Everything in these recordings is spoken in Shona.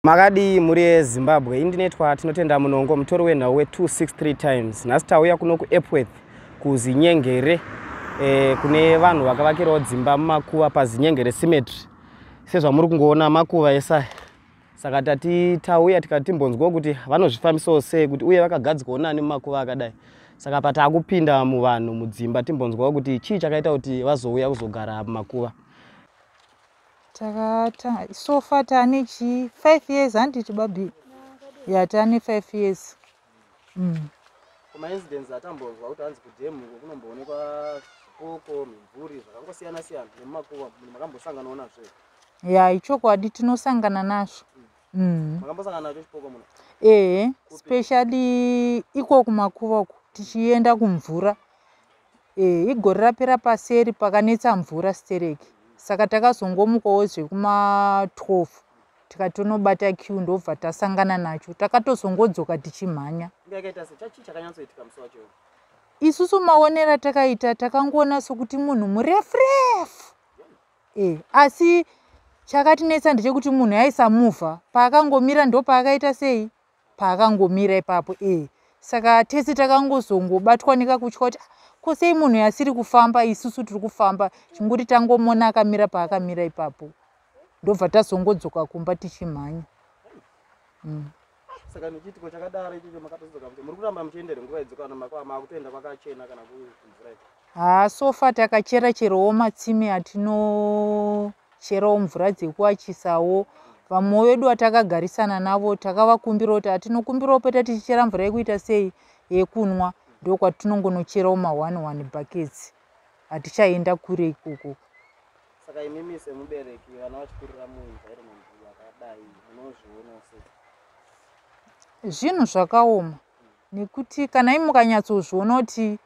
Makadi muri Zimbabwe indinetwa tinotenda munongo mutori wenhau we263 times. Nhasi tauya kuno kuEpworth kuZinyengere kune vanhu vakavakirawo dzimba Mumakuva paZinyengere Cemetery. Sezvamuri kungoona makuva esa. Saka tauya tikatimbonzwa kuti vanozvifambisawo sei kuti uye vakagadzikawo nani mumakuva akadai. Saka patakupinda muvanhu mudzimba timbonzwa kuti chii chakaita kuti vazouya kuzogara mumakuva. Sofa tani 5 years handiti baby. Ya tani 5 years. Kuma incidents atambonzwa kuti hanzi kudhemu kunomboonekwa zvipoko, mimvuri zvakangosiyana siyana nemumakuva makambosanganawo nazvo. Ya ichokwadi tinosangana nazvo. Makambosangana nacho chipoko muno? Especially iko kumakuva tichienda kumvura. Igore rapera paseri pakanetsa mvura stereki. Saka takazongomukawo zvekuma12 tikatonobata queue ndobva tasangana nacho. Takatozongodzoka tichimhanya. Ngakaita sechachi chakanyatsoitika musi wacho. Isusu maonera takaita takangoona sokuti munhu murefu. Asi chakatinetsa ndechekuti munhu aisa muvha paakangomira ndo paakaita sei? Paakangomira ipapo. Saka tese takangozongobatwa nekakutya kuti kosei munhu asiri kufamba isusu tiri kufamba chinguri tangomona akamira paakamira ipapo. Ndobva tazongodzoka kumba tichimhanya. Saka nichitiko chakadaro ichocho makatodzoka kuti muri kuramba muchiendera nguva idzoka makutoenda kwakachena kana kumvura. Sofa takachera cherowo matsime atinocherawo mvura dzekuachisawo. Vamwe vedu vatakagarisana navo takavakumbira kuti atinokumbirawo peta tichichera mvura yekuita sei yekunwa. Ndokwatinongonocherawo ma1 buckets. Hatichaenda kure ikoko. Saka imimi semubereki vana vachikurira muenvironment yakadai munozviona sei? Zvinhu zvakaoma. Nekuti kana imukanyatsoozviona kuti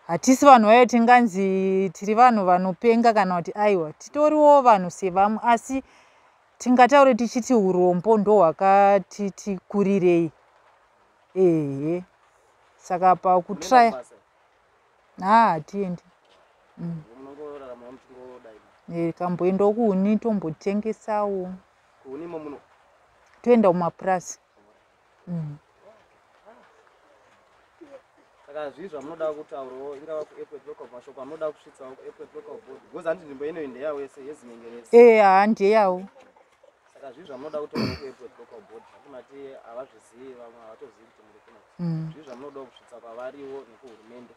hatisi vanhu vayo tinganzi tiri vanhu vanopenga kana kuti aiwa titoriwo vanhu sevamwe asi tingataure tichiti urombo ndo hwakatikurirei. Saka pakutraya hatiendi. Kamboendawo kuhuni tombotengesawo. Kuhuni muno? Toenda kumaprasi. Saka zvii zvamunoda kutaurawo ingava kuEpworth local mashoko amunoda kusvitsawo kuEpworth local board. Because handi nzvimbo ino ndeyawo yese yeZinyengere. Ndeyawo. Saka zvii zvamunoda kutaurawo kuEpworth local board zvatimati havazvizivi vamwe havatozivi kuti muri kuno. Zvii zvamunoda kusvitsa kwavariwo nekuhurumende.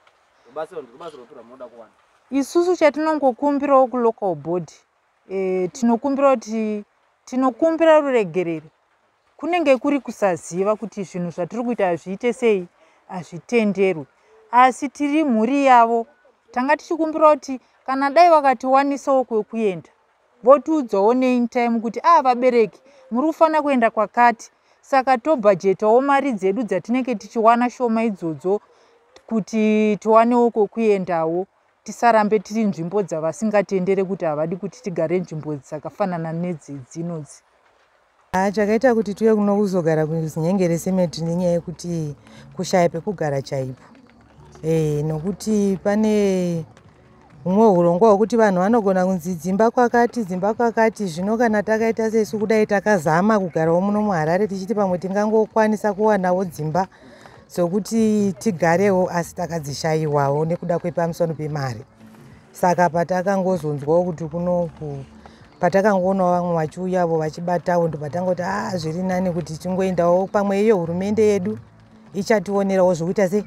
Rubatsiro rotura munoda kuwana. Isusu chatinongokumbirawo kulocal board. Tinokumbira kuti tinokumbira ruregerero. Kunenge kuri kusaziva kuti zvinhu zvatiri kuita hazviite sei hazvitenderwi. Asi tiri mhuri yavo. Tanga tichikumbira kuti kana dai vakatiwanisawo kwekuenda. Votiudzawo nein time kuti vabereki muri kufanira kuenda kwakati. Saka tobhajetawo mari dzedu dzatinenge tichiwana shoma idzodzo kuti tiwanewo kwekuendawo. Tisarambe tiri nzvimbo dzavasingatendere kuti havadi kuti tigare nzvimbo dzakafanana nedzinodzi. Chakaita kuti tuye kuno kuzogara kuZinyengere Cemetery nenyaya yekuti kushaya pekugara chaipo. Nokuti pane umwe urongwa hwekuti vanhu vanogona kunzi dzimba kwakati zvino kana takaita sesu kudai takazama kugarawo muno muHarare tichiti pamwe tingangokwanisa kuwanawo dzimba dzokuti tigarewo asi takadzishayiwawo nekuda kwepamusoro pemari. Saka patakangozonzwawo kuti kunoku patakangoonawo vamwe vachiuyavo vachibatawo ndopatangoti zviri nani kuti tingoendawo pamwe iyo hurumende yedu ichationerawo zvokuita sei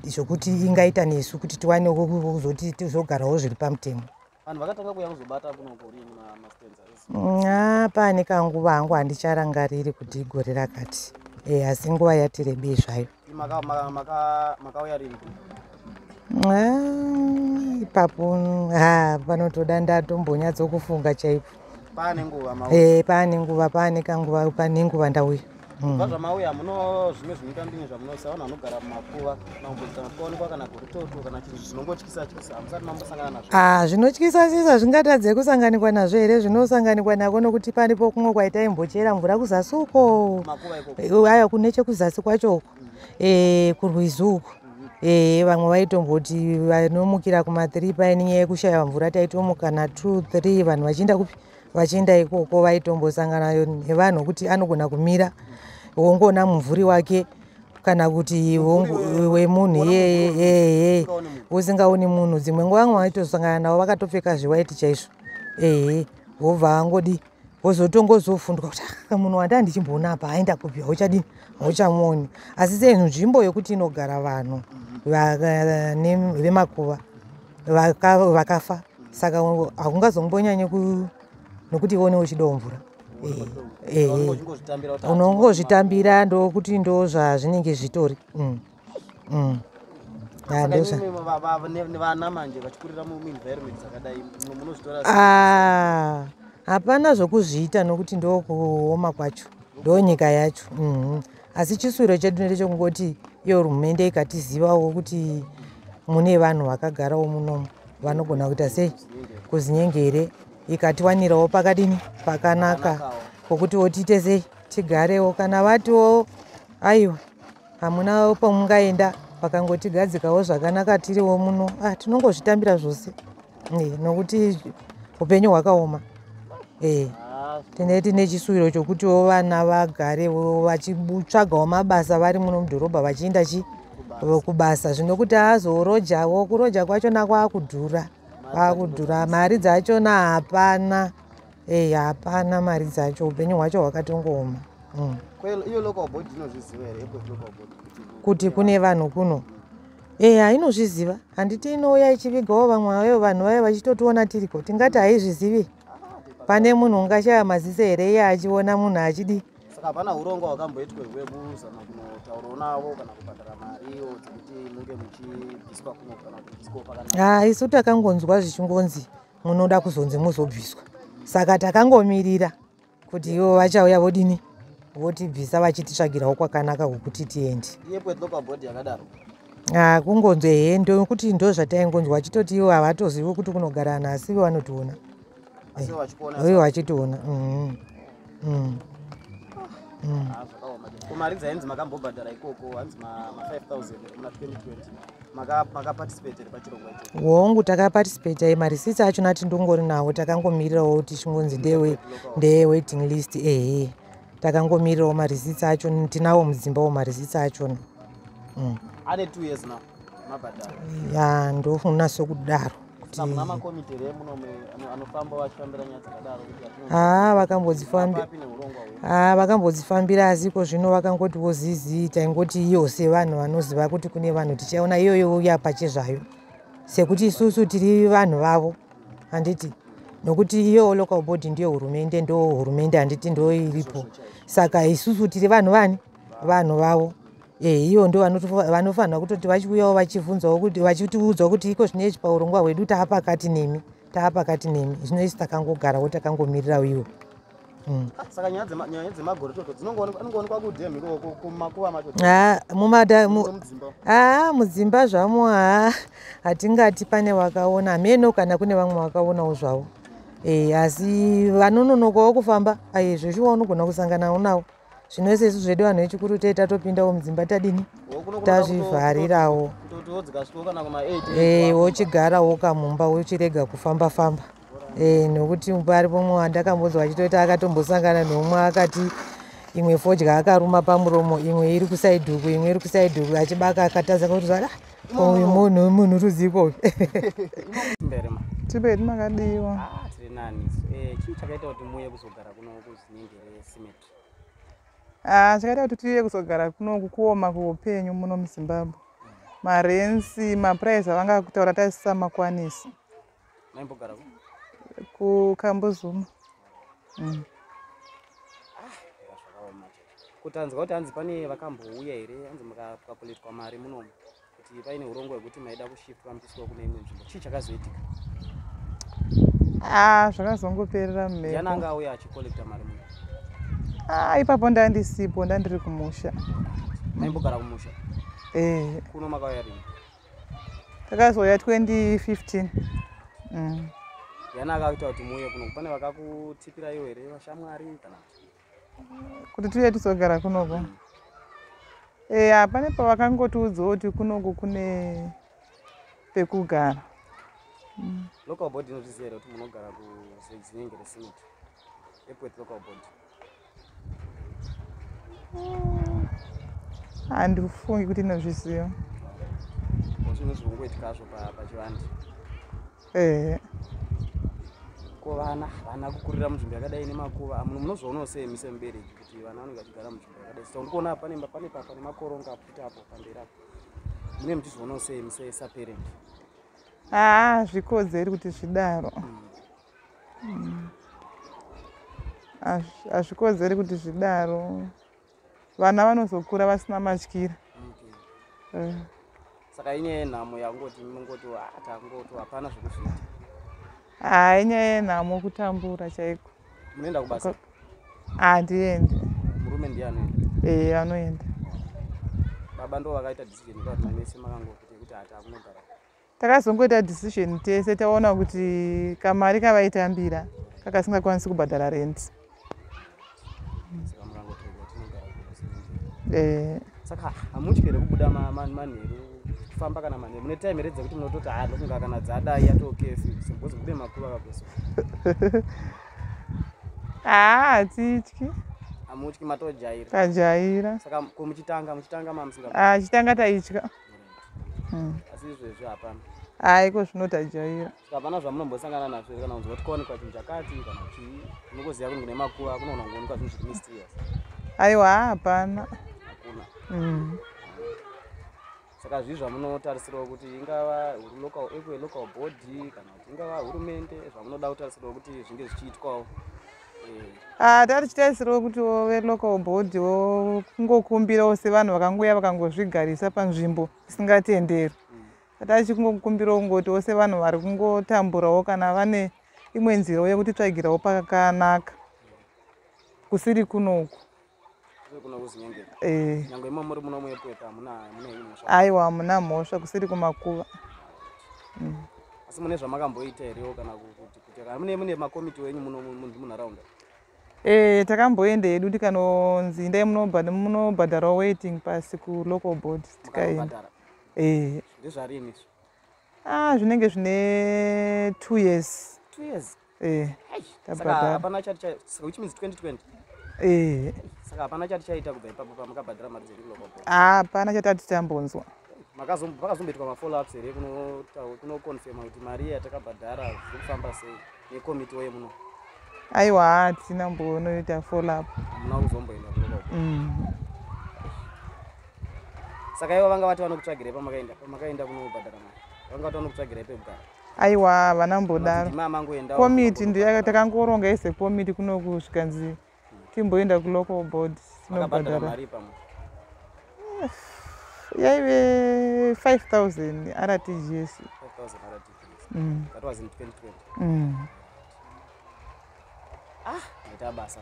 zvokuti ingaita nesu kuti tiwanewo kuzoti tizogarawo zviri pamutemo. Vanhu vakatanga kuuya kuzobata kuno kuri mastenza. Pane kanguva hangu handicharangariri kuti igore rakati. Asi nguva yati rebei zvayo. Makauya rini? Ipapo panotoda ndatombonyatsokufunga chaipo. Pane nguva mauya? Pane nguva ndauya. Zvamauya muno zvimwe zvinoita ndini zvamunoisa vanhu vanogara mumakuva maombodzana kuonekwa kana goritoto kana chinhu zvinongotyisa hamusati mambosangana nazvo? Zvinotyisa sisa zvingatadze kusanganikwa nazvo here. Zvinosanganikwa nako nokuti paripo kumwe kwaitaimbochera mvura kuzasi uko. Aya kunechekuzasi kwachoko. Kurwizi uko. Vamwe vaitomboti vanomukira kuma3 paine nyaya yekushaya mvura taitomuka na2 3 vanhu vachienda kupi vachienda ikoko vaitombosangana nevanhu kuti anogona kumira wongona mumvuri wake kana kuti wemunhu yeye usingaoni munhu. Dzimwe nguva vamwe vaitosangana navo vakatopfeka zviwaiti chaizvo wobva vangodi wozotongozofundwa kuti munhu wanda ndichimboona apa aenda kupi hauchadini hauchamuoni. Asi sei nzvimbo yokuti inogara vanhu vemakuva vakafa saka hakungazombonyanye nokuti ione uchidawo mvura unongozvitambira ndokuti ndo zvazvinenge zvitori. Hapana zvokuzviita nokuti ndokuoma kwacho ndonyika yacho. Asi chiswiro chedu ndechekungoti iyo hurumende ikatizivawo kuti mune vanhu vakagarawo munomu vanogona kuita sei kuZinyengere ikatiwanirawo pakadini pakanaka pokuti tiite sei tigarewo. Kana vatiwo aiwa hamuna pamungaenda pakangotigadzikawo zvakanaka tiriwo muno tinongozvitambira zvose nokuti upenyu hwakaoma. Tine chiswiro chokutiwo vana vagarewo vachitsvagawo mabasa vari muno mudhorobha vachienda kubasa zvinokuti azorojawo kuroja kwachona kwakudhura mari dzachona hapana hapana mari dzacho upenyu hwacho hwakatongooma. Kuti kune vanhu kuno inozviziva handiti inouya ichivigawo vamwe vayo vanhu vayo vachitotiona tiriko tingati haizvizivi. Pane munhu ungashaya maziso here iye achiona munhu achidi. Saka hapana urongwa hwakamboitwa hwekuzama kunotaurawo navo kana kubhadhara mariwo dzekuti munge muchibviswa kuno kana kubviswa pakanaka. Isu takangonzwa zvichingonzi munoda kuzonzi muzobviswa, saka takangomirira kuti ivo vachauya vodini votibvisa vachititsvagirawo kwakanaka kwokuti tiende. Iyepo local board yakadaro kungonzwe hendo kuti ndo zvataingonzwa chitoti ivo havatozivi kuti kunogara vanhu asi ivo vanotiona ivo vachitiona. Kumari dzainzi makambobhadhara ikoko hanzi ma5000 kuna 2020 makaparticipate pachirongwa icho. Hongu takaparticipate marisitsi achona tindongori nawo takangomirirawo kuti chingonzi ndeye waiting list takangomirirawo marisitsi acho tinawo mudzimbawo marisitsi achona. Ane 2 years now mabhadhara. Ndofunaso kudaro. Vakambodzifambira asiko zvino vakangoti wozizi taingoti iyo sevanhu vanoziva kuti kune vanhu tichaona iyoyo uya pachezvayo sekuti isusu tiri vanhu vavo handiti nokuti iyo local board ndiyo hurumende handiti ndo iripo saka isusu tiri vanhu vavo. Iyo ndo vanofanira kutoti vachiuyawo vachivhunzawo kuti vachitiudzawo kuti iko zvinechi paurongwa hwedu taapakati nemi zvino isi takangogarawo takangomirirawo iwo. Saka nyaya dzemagorototo dzinongoonekwa kudhemi kumakuva macho. Mudzimba zvamo hatingati pane wakaona meno kana kune vamwe vakaonawo zvavo. Asi vanononokawo kufamba zveshuwa unogona kusanganawo nawo. Zvino sesu zvedu vanhu vechikuru tatopindawo mudzimba tadini tazvivharirawo wochigarawo kamumba wochirega kufamba nokuti pari pomwe wandakambonzwa achitoti akatombosangana nomwe akati imwe fodya akaruma pamuromo imwe iri kusaidhuku imwe iri kusaidhuku achibaka akataza kuti uyu munhu ruziko. Tibeti makadiwa. Tiri nani. Chii chakaita kuti muuye kuzogara kuno kuZinyengere Cemetery? Chakaita kuti tiuye kuzogara kuno kuoma kuupenyu muno muZimbabwe. Marensi mapuraizi avanga kutaura taisisa makwanisi. Maimbogara kuKambuzuma. Kutanzwa kuti hanzi pane vakambouya here hanzi mukapoletwa mari munomu kuti paine urongwa hwekuti maida kushiftwa muchiiswa kune imwe nzvimbo. Chii chakazoitika? Zvakazongoperera mumhepo. Ndiani anga auya achikolekta mari muno? Ipapo ndandisipo ndandiri kumusha. Maimbogara kumusha? Kuno makauya rini? Takazouya 2015. Ndiani akaita kuti muuye kuno? Pane vakakutipira iwo here vashamwari kana kuti tiuye tizogara kunoko? Pane pavakangotiudzawo kuti kunoko kune pekugara. Local board inozviziva here kuti munogara kuZinyengere Cemetery? Epworth local board. Handifungi kuti ndinozviziva. Zvino zvinongoitikazvo pachivandi. Ko vana kukurira munzvimbo yakadai neMakuva, munozvoonawo sei MeCemebereki kuti vana vanenge vachigara munzvimbo yakadai? Saka ndikuona pane papa nemakoronga apfuta apo pamberi apo. Mune muchizvoonawo sei sesaparent? Zvikodzeri kuti zvidaro. Hazvikodzeri kuti zvidaro. Vana vanozokura vasina matyira. Saka inyaya yenhamo yakungoti hapana zvekuzviita. Inyaya yenhamo kutambura chaiko. Munoenda kubasa? Handiendi. Murume ndiye anoenda? Anoenda. Baba ndo vakaita decision kuti mese makangoti kuti hakunogara. Takazongoita decision tese taona kuti kamari kavaitambira kakasingakwanisi kubhadhara rent. Saka mukangotoka tinogara kuMeCemetery. Saka hamutyere kubuda manheru kufamba kana manheru. Mune time here dzekuti munototi ndofunga kana dzadai yatokefi because mune Makuva akapeso. Hatityi. Hamutyi, matojaira. Tajaira. Saka muchitanga mamusinga. Chitanga taitya. Asi izvezvi hapana. Iko zvinotajaira. Saka hapana zvamunombosangana nazvo kana kunzwa kuti kwaonekwa chinhu chakati kana chii. Munoziva kuti kune Makuva kunoona kungoonekwa zvinhu zviri mysterious. Aiwa, hapana. Hakuna. Saka zvizvi zvamunotarisirwa kuti ingava local board kana kuti ingava hurumende zvamunoda kutarisirwa kuti zvinge zvichiitwawo. Tarichitarisirwa kuti velocal board kungokumbirawo sevanhu vakangouya vakangozvigarisa panzvimbo isingatenderi. Tarichikungokumbirawo kungotiwo sevanhu vari kungotamburawo kana vane imwe nzira yekuti tsvagirawo pakanaka kusiri kunoku. Nyangwe muri muno muEpworth hamuna mhosva? Aiwa, hamuna mhosva kusiri kuMakuva. Asi mune zvamakamboita here kana kuti mune makomiti wenyu munharaunda? Takamboenda hedu tikanonzi endai munobhadharawo waiting pasi kulocal board. Tikaenda. Ndezvarini? Zvinenge zvine 2 years. 2 years? Tabhadhara. Saka hapana chati which means 2020? Saka hapana chati chaita kubva ipapo pamukabhadhara mari dzelocal board? Hapana chatati tambonzwa. Makazomboitwa mafollow ups here kunoconfirma kuti mari yatakabhadhara zviri kufamba sei nekomiti weye muno? Aiwa, hatina mbonoita follow up. Hamuna kuzomboenda kulocal board? Saka ivo vanga vati vanokutsvagirai pamakaenda kunobhadhara mari? Vanga vati vanokutsvagirai pekugara? Aiwa, vanambodaro. Komiti ndiyo takangoronga ise komiti kunoku zvikanzi timboenda kulocal board tinobhadhara mari pamwe? Yaive 5,000 RTGS. 5,000 RTGS. That was in 2020. Maita basa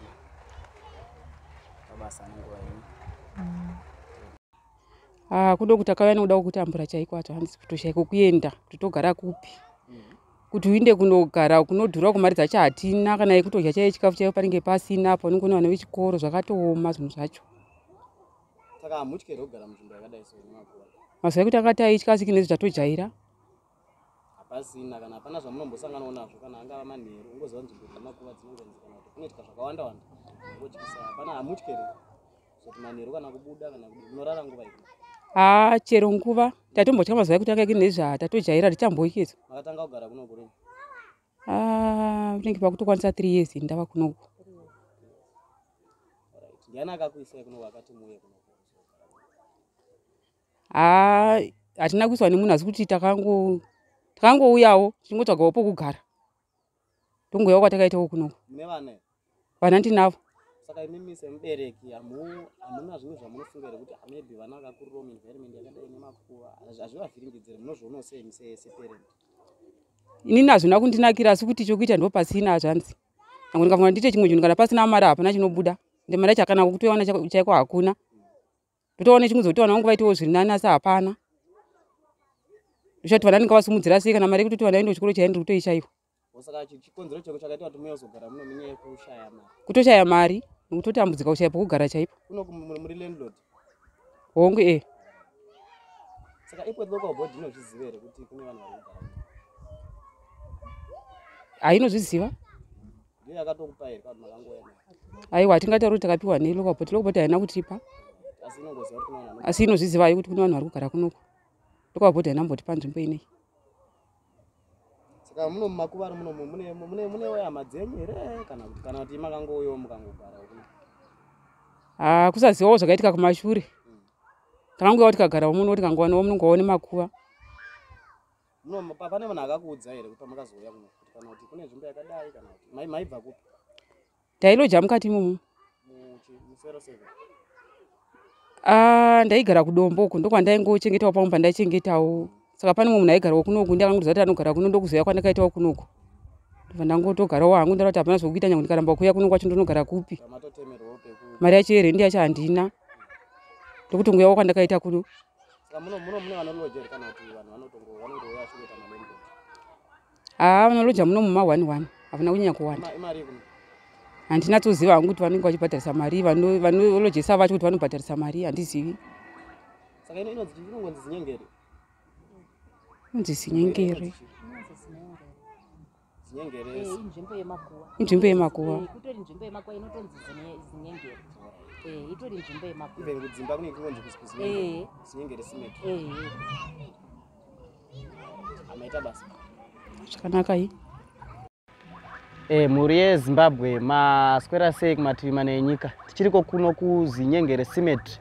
nenguva yenyu. Kudo kuti akauya nokuda kutambura chaiko acho handisi kutoshaiko kuenda kuti togara kupi. Kuti uinde kunogara kunodhura kumari dzacho hatina kana yekutodya chaiyo chikafu chaiyo panenge pasina panongoona vana vechikoro zvakatooma zvinhu zvacho. Saka hamutyere kugara munzvimbo yakadai seMakuva? Mazuva ekuti akati aitya asi kinezvi tatojaira. Hapasina kana hapana zvamunombosanganawo nazvo kana angava manheru ungoziva nzvimbo dzeMakuva dzinongonzi kana kuti kunoitika zvakawanda ungotyisa. Hapana, hamutyere kuti manheru kana kubuda kana kudii munorara nguva iri? Chero nguva tatombotya mazuva ekuti akaki nezvi tatojaira tichamboikeza. Makatanga kugara kuno kurini? Unenge pakutokwanisa 3 years ndava kunoku. Ndiani akakuisai kuno wakati muuye kuno? Hatina kuiswa nemunhu asi kuti takangouyawo tichingotsvagawo pokugara. Tongouyawo kwatakaitawo kunoku. Mune vana? Vana ndinavo. Saka imi MeCemebereki hamuna zvimwe zvamunofunga here kuti maybe vana vakakurirawo muenvironment yakadai neMakuva hazvivavhiringidzire? Munozvionawo sei separent? Inini hazvina kundinakira asi kuti chokuita ndo pasina zvanzi. Nyangwe ndikafunga ndiite chimwe chinhu kana pasina mari hapana chinobuda. Ende mari chakana kutoiwana chaiko hakuna. Totoone chimwe zotowana vangu vaitiwo zviri nani asi hapana. Ndishati vana ndingavasimudzira sei kana mari yekutoti vana vaende kuchikoro chaindi kutoishaiwa. Saka chikonzero chako chakaita kuti muyozogara muno munyaya yekushaya mari? Kutoshaya mari nekutotambudzika kushaya pokugara chaipo. Kuno muri landlord? Hongu Saka Epworth local board inozviziva here kuti kune vanhu vari kugara? Hainozviziva. ndiye akatokupa here kana makangoenda aiwa tingatauri takapiwa nelocal board haina kutipa asi inongoziva kuti kunoona asi inozvizivayo kuti kune vanhu vari kugara kunoko local board haina kumbotipa nzvimbo inei saka muno mumakuva muno mune hama dzenyu here kana kuti makangouyawo mukangogara huno kusazivawo zvakaitika kumashure takangoyawo tikagara muno tikangowanawo munongoone makuva pane vanhu akakuudza here kuti pamakazouya kuno kuti kana kuti kune nzvimbo yakadai kana kuti maibva kupi tailoja mukati imomo ndaigara kudombo uku ndokwandaingochengetawo pamwe pandaichengetawo saka pane mumwe munhu aigarawo kunoku ndiakangoziva kuti anogara kuno ndokuzoya kwandakaitawo kunoku ndobva ndangotogarawo hangu ndaona kuti hapana zvokuita nyange ndikaramba kuuya kuno kwacho ndonogara kupi mari yacho here ndiyacho handina ndokuti ngoyawo kwandakaita kuno vanoloja muno muma11 havana kunyanya kuwanda handinatsoziva hangu kuti vanenge vachibhadharisa mari vanolojesa vacho kuti vanobhadharisa mari handizivi inonzi Zinyengere inzvimbo yemakuva zvakanaka iyi mhuri yeZimbabwe maswera sei kumativi mana enyika tichiriko kuno kuZinyengere Cemetery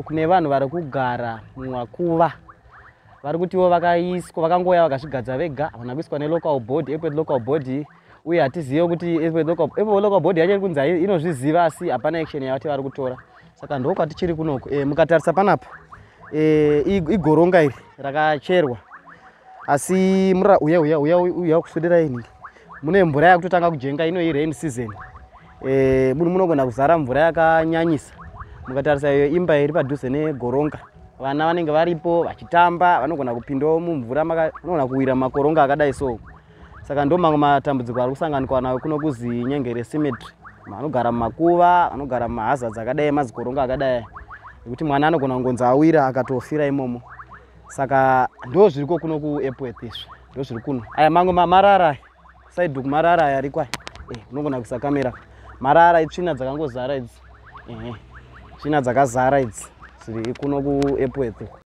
kune vanhu vari kugara mumakuva vari kutiwo vakangoya vakazvigadza vega havana kuiswa nelocal board local board uye hatizive kuti local board yacho iri kunzi inozviziva asi hapana action yavati vari kutora saka ndokwatichiri kunoku mukatarisa panapa igoronga iri rakacherwa asi uya kuswedera ini mune mvura yakutotanga kujenga ino rain season munogona kuzara mvura yakanyanyisa mukatarisa iyo imba iri padhuze negoronga vana vanenge varipo vachitamba vanogona kupindawo mumvura vanogona kuwira makoronga akadai so saka ndo mamwe matambudziko ari kusanganikwa nayo kuno kuZinyengere Cemetery vanogara mumakuva vanogara mumahazards akadai mazikoronga akadai nekuti mwana anogona kungonzi awira akatofira imomo saka ndo zviriko kuno kuEpworth izvi ndo zviri kuno aya mamwe marara side kumarara aya ariko unogona kuisa kamera marara itsvina dzakangozara idzi tsvina dzakazara idzi zviri kuno kuEpworth